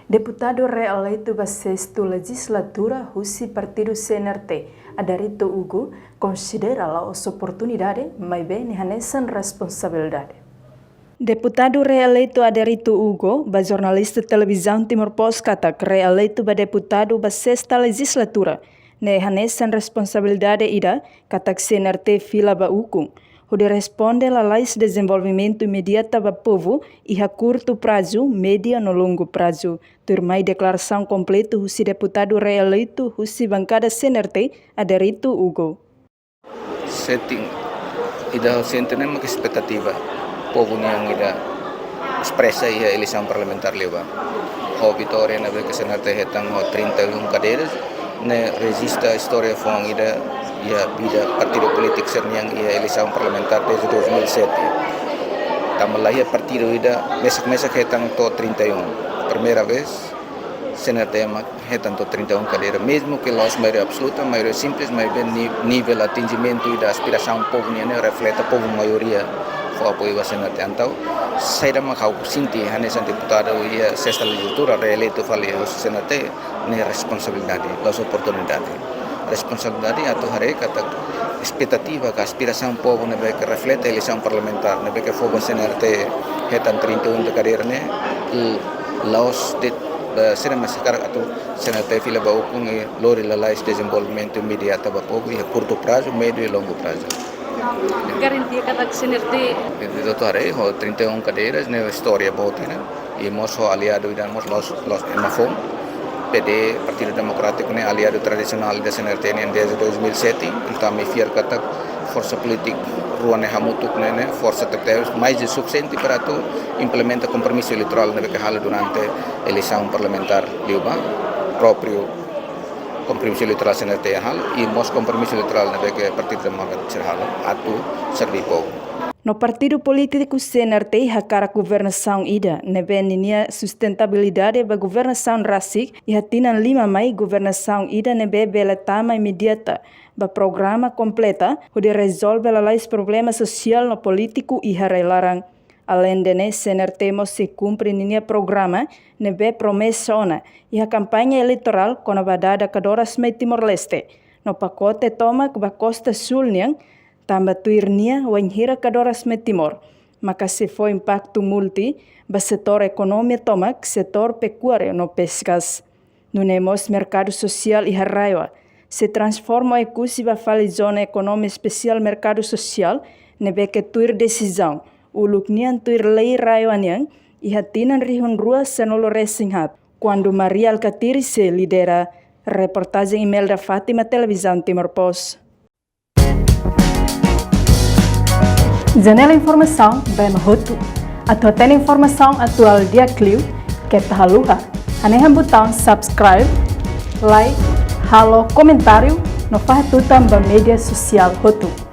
Deputado reeleito da sexta legislatura Husi Partido CNRT, Adarito Hugo, considera a oportunidade, mas bem nessa responsabilidade. Deputado reeleito Adarito Hugo, da jornalista televisão Timor-Post kata reeleito da deputado da sexta legislatura, nessa responsabilidade ida, kata CNRT fila ba hukum. Onde responde a leis de desenvolvimento imediato do povo e a curto prazo, médio e longo prazo. Turmai declaração completa o deputado reeleito o bancada CNRT, Adarito Hugo. Setting ida sentene uma expectativa povo yang ida expressa a eleição parlamentar leva. A vitória na vez que CNRT hetang 31 cadeiras, ne resista a história fong ida e a vida partido politik serniang e a eleição parlamentar desde 2007. Também a partido ida mesak hetang to 31. Primeira vez CNRT hetang to 31 cadeiras, mesmo que a maioria absoluta, maioria simples, mas bem nível atingimento e da aspiração povo ne reflete povo maioria for apoio a CNRT. Então, saída macau sinti nessa deputado e a sexta legislatura reeleito falei o CNRT ne responsabilidade, as oportunidades. Responsabilidade atau hari kata expectativa que aspiração povo nebe que reflete a eleição parlamentar nebe que fogo CNRT hetan 31 de carreira né laos de será sekarang atau CNRT fila bau com e lori la lais desenvolvimento imediato ba povo e a curto prazo, médio e longo prazo. Garantia kata CNRT itu hari 31 cadeiras né história boa né e moço aliado e damos los emafom PD, Partido Democrático, né, aliado tradicional da CNRT desde 2007, então me fiar kata força política ruane hamutuk né, força terceira mais de suficiente para tu implementa compromisso eleitoral né, que hala durante a eleição parlamentar liuba próprio compromisso eleitoral CNRT hal e mos compromisso eleitoral né, que Partido Democrático hala atu servi povo. No partido político CNRT, a cara governação ida, nebe ninia sustentabilidade da governação rasik e hatinan 5 mai governação ida nebe bela tama imediata, ba programa completa, onde resolve os problemas social no político e larang. Além de CNRT mo se cumpre ninia programa, nebe promessa ona, e a campanha eleitoral com a badada kadoras mai Timor-Leste. No pacote toma ba Costa Sul niang, tambah tuirnia wanhira kadoras me Timor, maka se foi impacto multi ba setor ekonomi tomak setor pecuário no pescas. Nunemos mercado social e raiva. Se transforma a ba fali zona ekonomi especial mercado social nebe que tuir decisão. Uluknian tuir lei raiva niang e hatinan rihun rua senolo resinghat. Quando Maria Alcatiri se lidera. Reportagem email da Fátima Televisão Timor-Post. Janela Informação, bem Mahotu. Atau tem informação atual dia Clio, que tá haluha. Anehan botão subscribe, like, halo, comentário, no faz tudo também mídia social Hotu.